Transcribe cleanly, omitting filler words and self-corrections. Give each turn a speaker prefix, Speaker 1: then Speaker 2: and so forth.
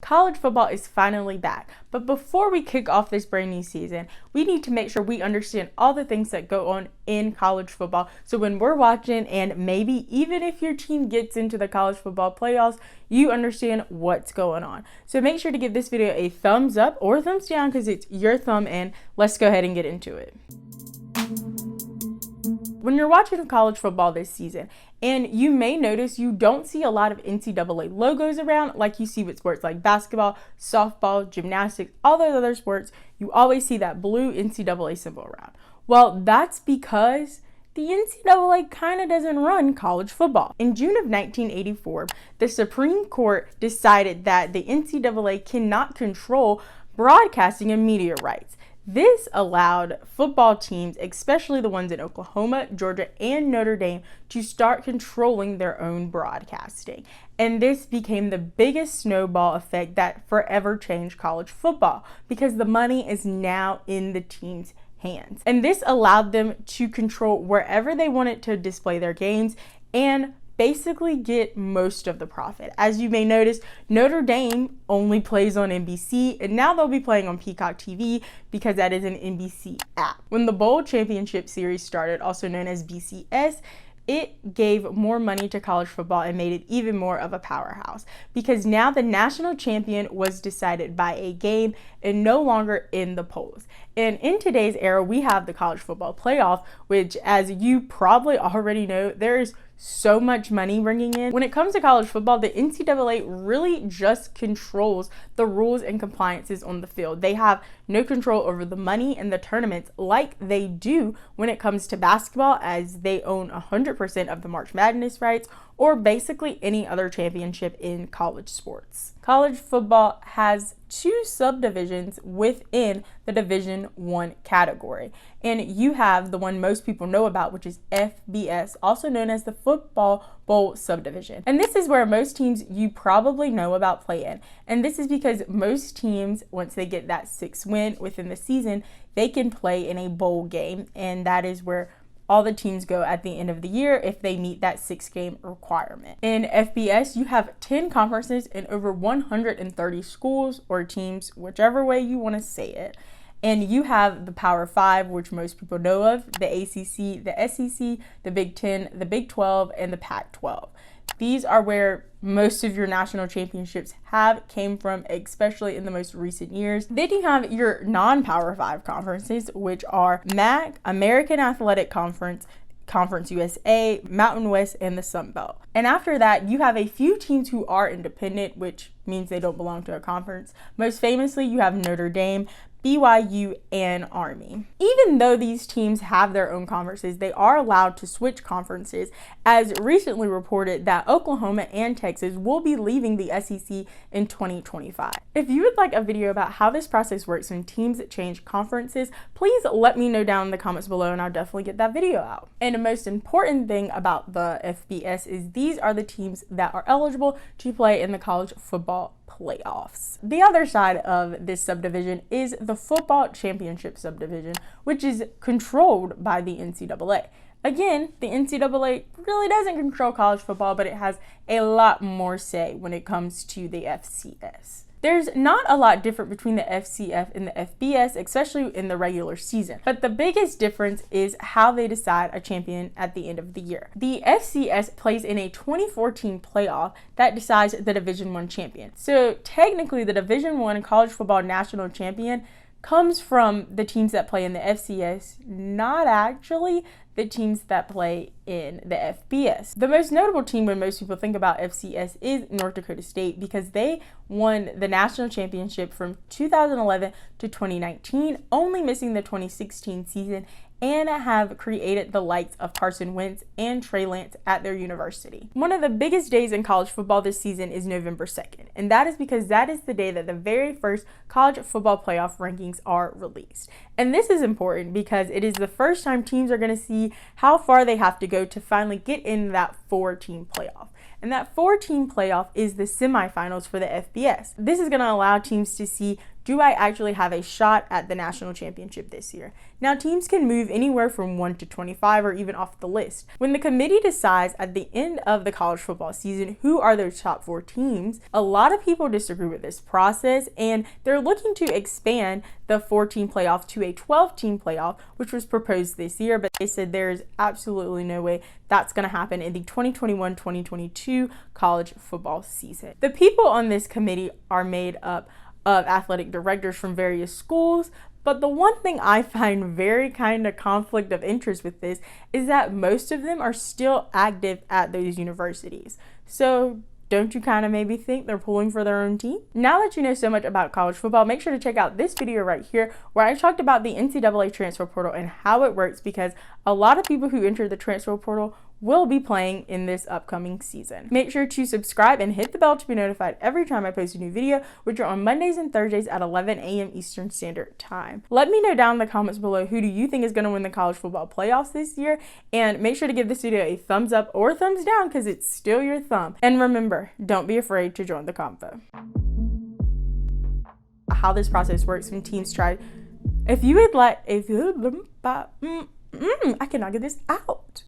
Speaker 1: college football is finally back. But before we kick off this brand new season, we need to make sure we understand all the things that go on in college football. So when we're watching, and maybe even if your team gets into the college football playoffs, you understand what's going on. So make sure to give this video a thumbs up or thumbs down because it's your thumb, and let's go ahead and get into it. When you're watching college football this season, and you may notice you don't see a lot of NCAA logos around like you see with sports like basketball, softball, gymnastics, all those other sports, you always see that blue NCAA symbol around. Well, that's because the NCAA kind of doesn't run college football. In June of 1984, the Supreme Court decided that the NCAA cannot control broadcasting and media rights. This allowed football teams, especially the ones in Oklahoma, Georgia, and Notre Dame, to start controlling their own broadcasting. And this became the biggest snowball effect that forever changed college football because the money is now in the team's hands. And this allowed them to control wherever they wanted to display their games and basically get most of the profit. As you may notice, Notre Dame only plays on NBC, and now they'll be playing on Peacock TV because that is an NBC app. When the Bowl Championship Series started, also known as BCS, it gave more money to college football and made it even more of a powerhouse because now the national champion was decided by a game and no longer in the polls. And in today's era, we have the college football playoff, which, as you probably already know, there is so much money bringing in. When it comes to college football, the NCAA really just controls the rules and compliances on the field. They have no control over the money and the tournaments like they do when it comes to basketball, as they own 100% of the March Madness rights or basically any other championship in college sports. College football has two subdivisions within the Division I category. And you have the one most people know about, which is FBS, also known as the Football Bowl subdivision. And this is where most teams you probably know about play in. And this is because most teams, once they get that 6th win within the season, they can play in a bowl game. And that is where all the teams go at the end of the year if they meet that 6-game requirement. In FBS, you have 10 conferences and over 130 schools or teams, whichever way you want to say it. And you have the Power 5, which most people know of, the ACC, the SEC, the Big 10, the Big 12, and the Pac-12. These are where most of your national championships came from, especially in the most recent years. Then you have your non-Power 5 conferences, which are MAC, American Athletic Conference, Conference USA, Mountain West, and the Sun Belt. And after that, you have a few teams who are independent, which means they don't belong to a conference. Most famously, you have Notre Dame, BYU, and Army. Even though these teams have their own conferences, they are allowed to switch conferences, as recently reported that Oklahoma and Texas will be leaving the SEC in 2025. If you would like a video about how this process works when teams change conferences, please let me know down in the comments below and I'll definitely get that video out. And the most important thing about the FBS is these are the teams that are eligible to play in the college football playoffs. The other side of this subdivision is the football championship subdivision, which is controlled by the NCAA. Again, the NCAA really doesn't control college football, but it has a lot more say when it comes to the FCS. There's not a lot different between the FCS and the FBS, especially in the regular season. But the biggest difference is how they decide a champion at the end of the year. The FCS plays in a 2014 playoff that decides the Division I champion. So technically, the Division I college football national champion comes from the teams that play in the FCS, not actually the teams that play in the FBS. The most notable team when most people think about FCS is North Dakota State because they won the national championship from 2011 to 2019, only missing the 2016 season, and have created the likes of Carson, Wentz, and Trey at their university. One of the biggest days in college football this season is November 2nd, and that is because that is the day that the very first college football playoff rankings are released. And this is important because it is the first time teams are going to see how far they have to go to finally get in that 4-team playoff. And that 4-team playoff is the semifinals for the FBS. This is going to allow teams to see do I actually have a shot at the national championship this year? Now, teams can move anywhere from 1 to 25 or even off the list. When the committee decides at the end of the college football season who are those top 4 teams, a lot of people disagree with this process, and they're looking to expand the 14 playoff to a 12-team playoff, which was proposed this year, but they said there's absolutely no way that's going to happen in the 2021-2022 college football season. The people on this committee are made up of athletic directors from various schools, but the one thing I find very kind of conflict of interest with this is that most of them are still active at those universities. So don't you kind of maybe think they're pulling for their own team? Now that you know so much about college football, make sure to check out this video right here where I talked about the NCAA transfer portal and how it works, because a lot of people who enter the transfer portal will be playing in this upcoming season. Make sure to subscribe and hit the bell to be notified every time I post a new video, which are on Mondays and Thursdays at 11 a.m. Eastern Standard Time. Let me know down in the comments below, who do you think is going to win the college football playoffs this year? And make sure to give this video a thumbs up or thumbs down, because it's still your thumb. And remember, don't be afraid to join the convo. How this process works when teams try, I cannot get this out.